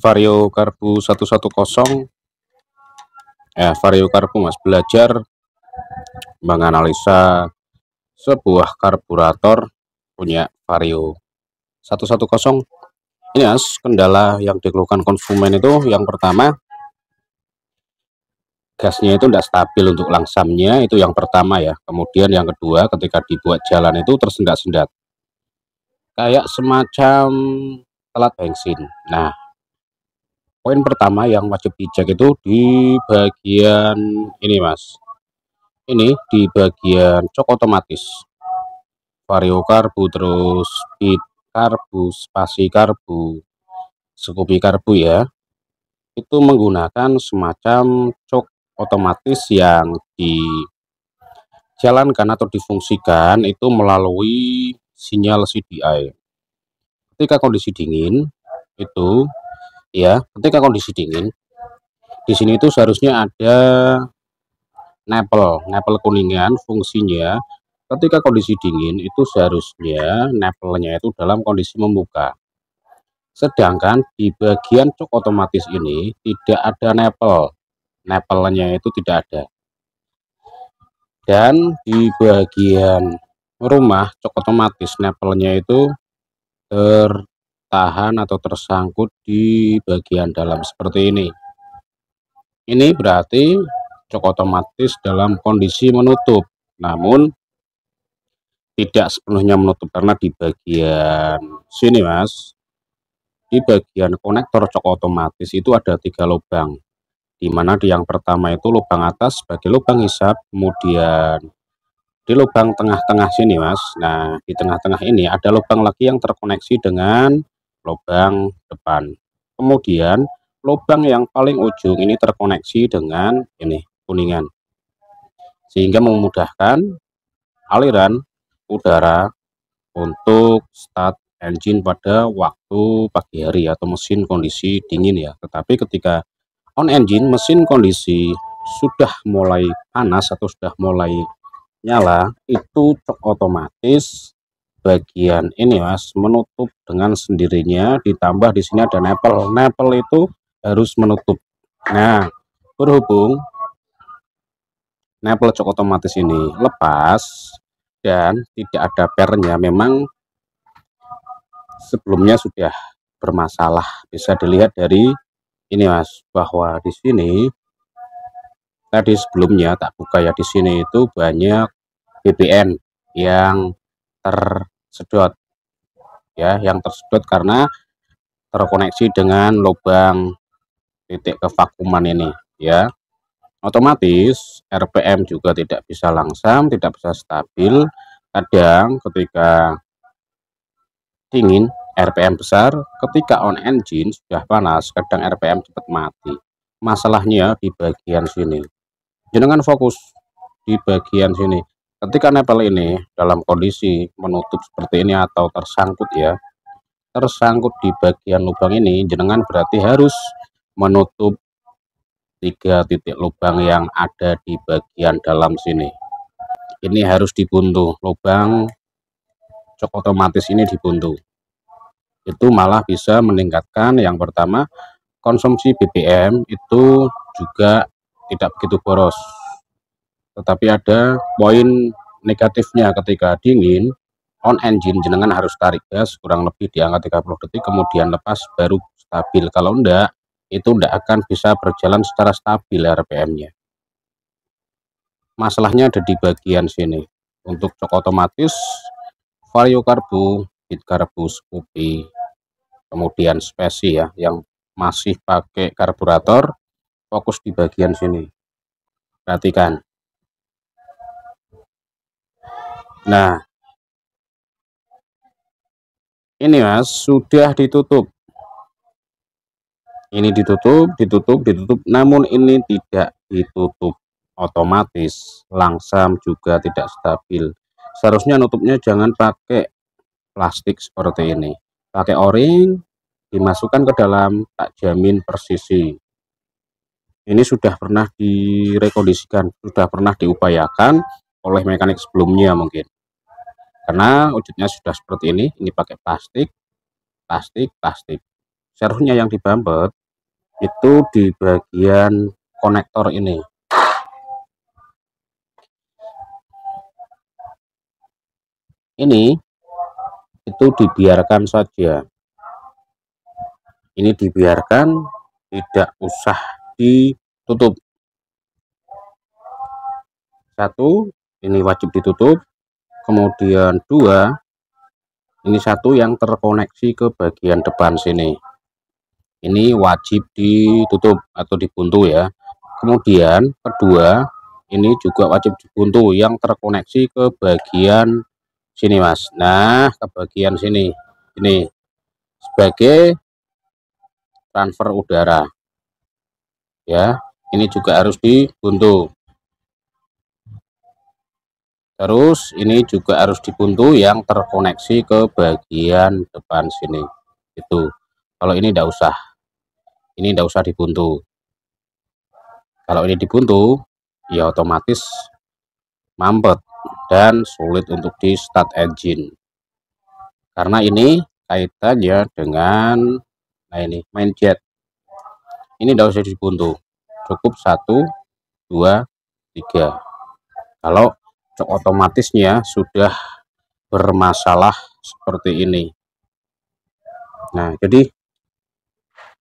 Vario Karbu 110 Vario Karbu Mas, belajar menganalisa sebuah karburator punya Vario 110. Ini Mas, kendala yang dikeluhkan konsumen itu yang pertama, gasnya itu tidak stabil untuk langsamnya, itu yang pertama ya. Kemudian yang kedua, ketika dibuat jalan itu tersendat-sendat, kayak semacam telat bensin. Nah, poin pertama yang wajib dicek itu di bagian ini Mas, ini di bagian cok otomatis Vario Karbu, terus speed karbu, spasi karbu, Scoopy karbu ya, itu menggunakan semacam cok otomatis yang dijalankan atau difungsikan itu melalui sinyal CDI. Ketika kondisi dingin itu ya, ketika kondisi dingin di sini itu seharusnya ada nepel kuningan. Fungsinya ketika kondisi dingin itu seharusnya nepelnya itu dalam kondisi membuka, sedangkan di bagian cok otomatis ini tidak ada nepelnya itu tidak ada. Dan di bagian rumah cok otomatis nepelnya itu tertahan atau tersangkut di bagian dalam seperti ini. Ini berarti cok otomatis dalam kondisi menutup, namun tidak sepenuhnya menutup karena di bagian sini Mas, di bagian konektor cok otomatis itu ada 3 lubang, dimana di yang pertama itu lubang atas sebagai lubang hisap, kemudian di lubang tengah-tengah sini Mas, nah di tengah-tengah ini ada lubang lagi yang terkoneksi dengan lubang depan, kemudian lubang yang paling ujung ini terkoneksi dengan ini kuningan, sehingga memudahkan aliran udara untuk start engine pada waktu pagi hari atau mesin kondisi dingin ya. Tetapi ketika on engine, mesin kondisi sudah mulai panas atau sudah mulai nyala, itu cok otomatis bagian ini Mas menutup dengan sendirinya, ditambah di sini ada nepel itu harus menutup. Nah, berhubung nepel cok otomatis ini lepas dan tidak ada pernya, memang sebelumnya sudah bermasalah. Bisa dilihat dari ini Mas, bahwa di sini tadi sebelumnya tak buka ya, di sini itu banyak BBM yang tersedot ya, yang tersedot karena terkoneksi dengan lubang titik kevakuman ini ya. Otomatis RPM juga tidak bisa langsam, tidak bisa stabil. Kadang ketika dingin RPM besar, ketika on engine sudah panas, kadang RPM cepat mati. Masalahnya di bagian sini. Jangan fokus di bagian sini. Ketika nepel ini dalam kondisi menutup seperti ini atau tersangkut ya, tersangkut di bagian lubang ini, jenengan berarti harus menutup 3 titik lubang yang ada di bagian dalam sini. Ini harus dibuntu, lubang cok otomatis ini dibuntu. Itu malah bisa meningkatkan yang pertama, konsumsi BBM itu juga tidak begitu boros. Tetapi ada poin negatifnya, ketika dingin on engine jenengan harus tarik gas kurang lebih di angka 30 detik, kemudian lepas baru stabil. Kalau enggak, itu enggak akan bisa berjalan secara stabil RPM-nya. Masalahnya ada di bagian sini. Untuk cok otomatis Vario Karbu, Speed Karbu, Scoopy, kemudian spesi ya, yang masih pakai karburator, fokus di bagian sini. Perhatikan. Nah, ini Mas sudah ditutup. Ini ditutup, namun ini tidak ditutup otomatis, langsam juga tidak stabil. Seharusnya nutupnya jangan pakai plastik seperti ini, pakai o-ring, dimasukkan ke dalam, tak jamin persisi. Ini sudah pernah direkondisikan, sudah pernah diupayakan oleh mekanik sebelumnya mungkin, karena wujudnya sudah seperti ini pakai plastik. Seharusnya yang dibampet itu di bagian konektor ini. Ini itu dibiarkan saja. Ini dibiarkan, tidak usah ditutup. Satu, ini wajib ditutup. Kemudian dua, ini satu yang terkoneksi ke bagian depan sini. Ini wajib ditutup atau dibuntu ya. Kemudian kedua, ini juga wajib dibuntu yang terkoneksi ke bagian sini mas. Nah, ke bagian sini ini sebagai transfer udara ya. Ini juga harus dibuntu. Terus ini juga harus dibuntu yang terkoneksi ke bagian depan sini. Itu kalau ini tidak usah, ini tidak usah dibuntu. Kalau ini dibuntu ya otomatis mampet dan sulit untuk di start engine, karena ini kaitannya dengan ini main jet. Ini tidak usah dibuntu, cukup 1 2 3. Kalau otomatisnya sudah bermasalah seperti ini. Nah, jadi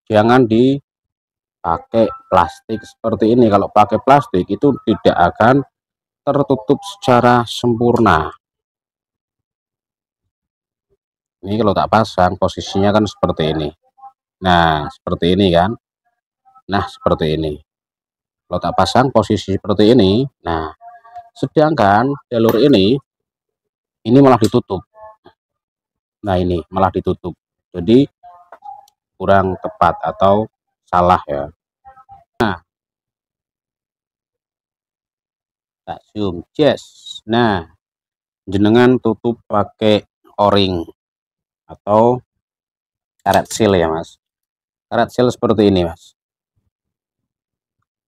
jangan dipakai plastik seperti ini. Kalau pakai plastik itu tidak akan tertutup secara sempurna. Ini kalau tak pasang posisinya kan seperti ini. Nah, seperti ini kan. Nah, seperti ini. Kalau tak pasang posisi seperti ini. Nah, sedangkan jalur ini malah ditutup. Nah, ini malah ditutup. Jadi kurang tepat atau salah ya. Nah, tak zoom yes. Nah, jenengan tutup pakai o-ring atau karet seal ya mas. Karet seal seperti ini mas.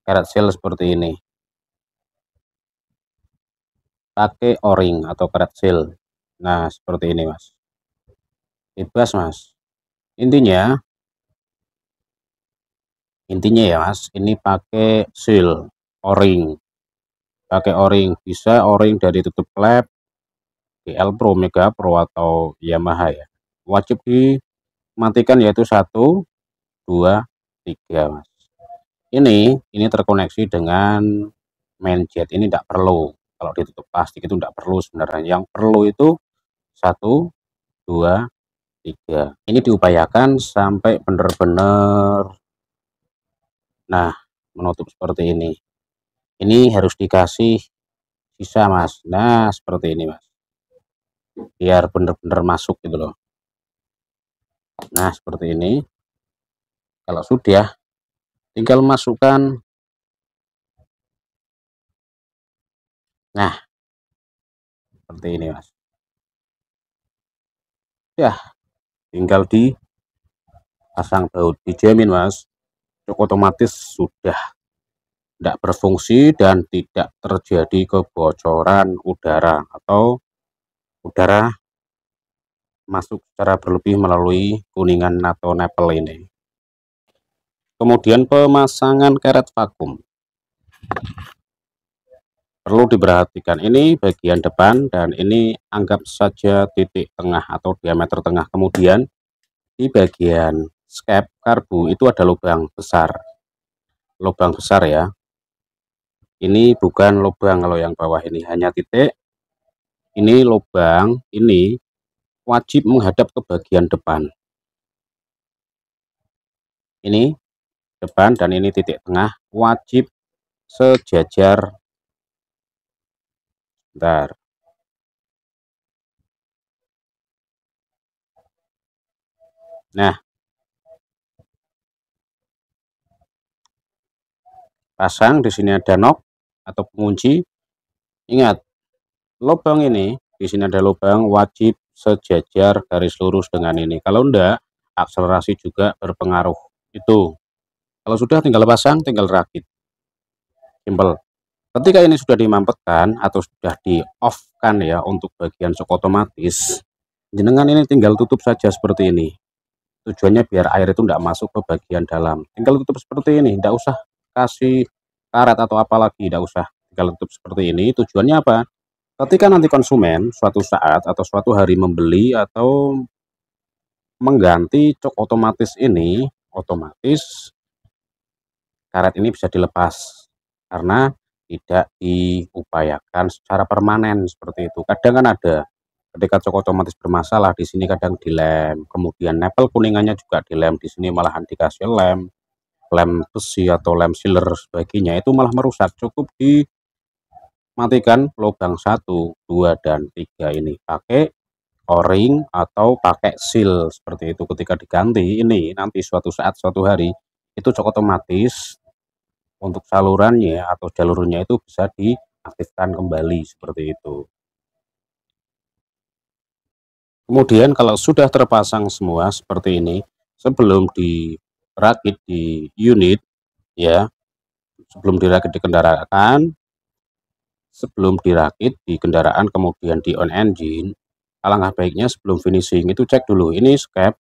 Karet seal seperti ini. Pakai o-ring atau karet seal. Nah, seperti ini mas. Bebas mas. Intinya ya mas, ini pakai seal o-ring. Pakai o-ring, bisa o-ring dari tutup klep GL Pro, Mega Pro atau Yamaha ya. Wajib dimatikan yaitu 1 2 3 mas. Ini terkoneksi dengan main jet. Ini tidak perlu, kalau ditutup plastik itu tidak perlu sebenarnya. Yang perlu itu 1 2 3. Ini diupayakan sampai benar-benar nah menutup seperti ini. Ini harus dikasih sisa mas. Nah, seperti ini mas, biar benar-benar masuk gitu loh. Nah, seperti ini. Kalau sudah, tinggal masukkan. Nah, seperti ini mas. Ya, tinggal dipasang baut, dijamin mas, otomatis sudah tidak berfungsi dan tidak terjadi kebocoran udara atau udara masuk secara berlebih melalui kuningan atau nipple ini. Kemudian pemasangan karet vakum perlu diperhatikan. Ini bagian depan dan ini anggap saja titik tengah atau diameter tengah. Kemudian di bagian skep karbu itu ada lubang besar ya. Ini bukan lubang, kalau yang bawah ini hanya titik. Ini lubang, ini wajib menghadap ke bagian depan. Ini depan dan ini titik tengah wajib sejajar. Bentar. Nah, pasang di sini ada nok atau pengunci. Ingat, lubang ini di sini ada lubang wajib sejajar garis lurus dengan ini. Kalau enggak, akselerasi juga berpengaruh. Itu. Kalau sudah tinggal pasang, tinggal rakit. Simpel. Ketika ini sudah dimampetkan atau sudah di off kan ya untuk bagian shock otomatis, jenengan ini tinggal tutup saja seperti ini. tujuannya biar air itu tidak masuk ke bagian dalam. Tinggal tutup seperti ini, tidak usah kasih karet atau apalagi, tidak usah, tinggal tutup seperti ini. Tujuannya apa? Ketika nanti konsumen suatu saat atau suatu hari membeli atau mengganti cok otomatis ini, otomatis karet ini bisa dilepas karena tidak diupayakan secara permanen seperti itu. Kadang kan ada ketika cok otomatis bermasalah di sini kadang dilem, kemudian nepel kuningannya juga dilem, di sini malahan dikasih lem besi atau lem sealer sebagainya, itu malah merusak. Cukup dimatikan lubang 1, 2, dan 3 ini pakai o-ring atau pakai seal seperti itu. Ketika diganti ini nanti suatu saat suatu hari itu cok otomatis untuk salurannya atau jalurnya itu bisa diaktifkan kembali seperti itu. Kemudian kalau sudah terpasang semua seperti ini, sebelum dirakit di unit ya, sebelum dirakit di kendaraan, sebelum dirakit di kendaraan kemudian di on engine, alangkah baiknya sebelum finishing itu cek dulu ini skep.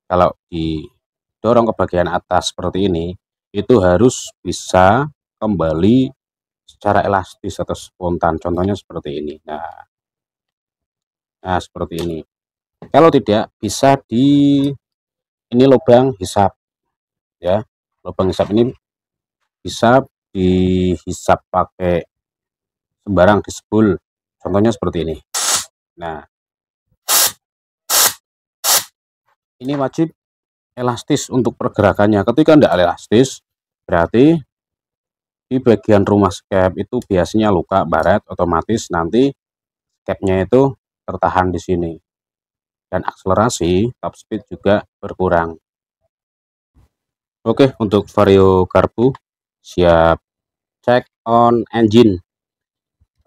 Kalau didorong ke bagian atas seperti ini, itu harus bisa kembali secara elastis atau spontan, contohnya seperti ini. Nah seperti ini. Kalau tidak, bisa ini lubang hisap ya, lubang hisap ini bisa dihisap pakai sembarang, disebul, contohnya seperti ini. Nah ini wajib elastis untuk pergerakannya. Ketika tidak elastis, berarti di bagian rumah skep itu biasanya luka baret, otomatis nanti skepnya itu tertahan di sini dan akselerasi top speed juga berkurang. Oke, untuk vario karbu siap cek on engine,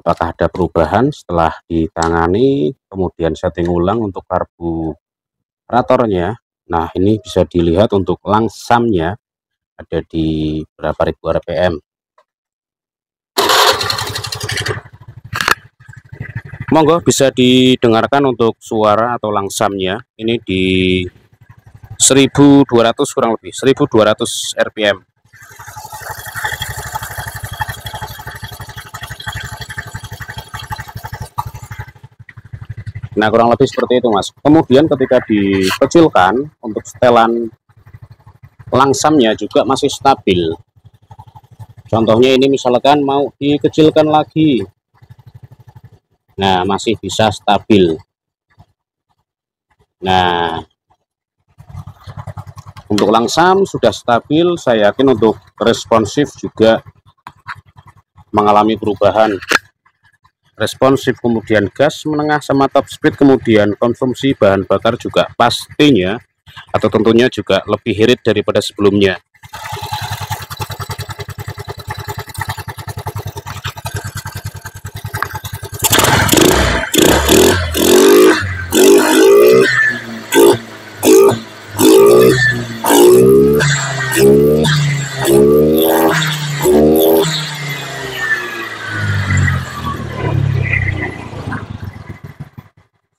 apakah ada perubahan setelah ditangani, kemudian setting ulang untuk karburatornya. Nah ini bisa dilihat untuk langsamnya ada di berapa ribu rpm. Monggo bisa didengarkan untuk suara atau langsamnya, ini di 1200 kurang lebih 1200 rpm. Nah kurang lebih seperti itu mas. Kemudian ketika dikecilkan untuk setelan langsamnya juga masih stabil. Contohnya ini misalkan mau dikecilkan lagi, nah masih bisa stabil. Nah untuk langsam sudah stabil, saya yakin untuk responsif juga mengalami perubahan. Responsif, kemudian gas menengah sama top speed, kemudian konsumsi bahan bakar juga pastinya atau tentunya juga lebih irit daripada sebelumnya.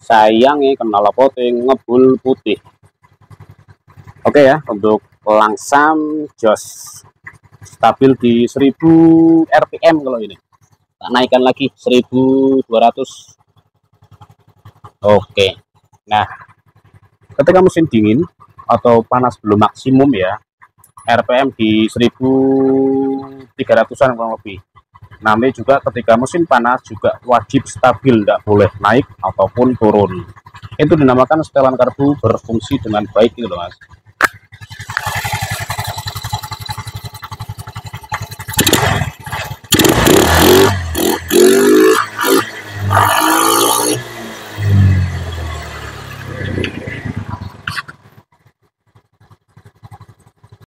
Sayang ya kenal poting ngebul putih. Oke ya, untuk langsam jos stabil di 1000 rpm. Kalau ini tak naikkan lagi 1200. Oke, nah ketika musim dingin atau panas belum maksimum ya, rpm di 1300-an kurang lebih. Namanya juga ketika musim panas juga wajib stabil, tidak boleh naik ataupun turun. Itu dinamakan setelan karbu berfungsi dengan baik gitu loh mas.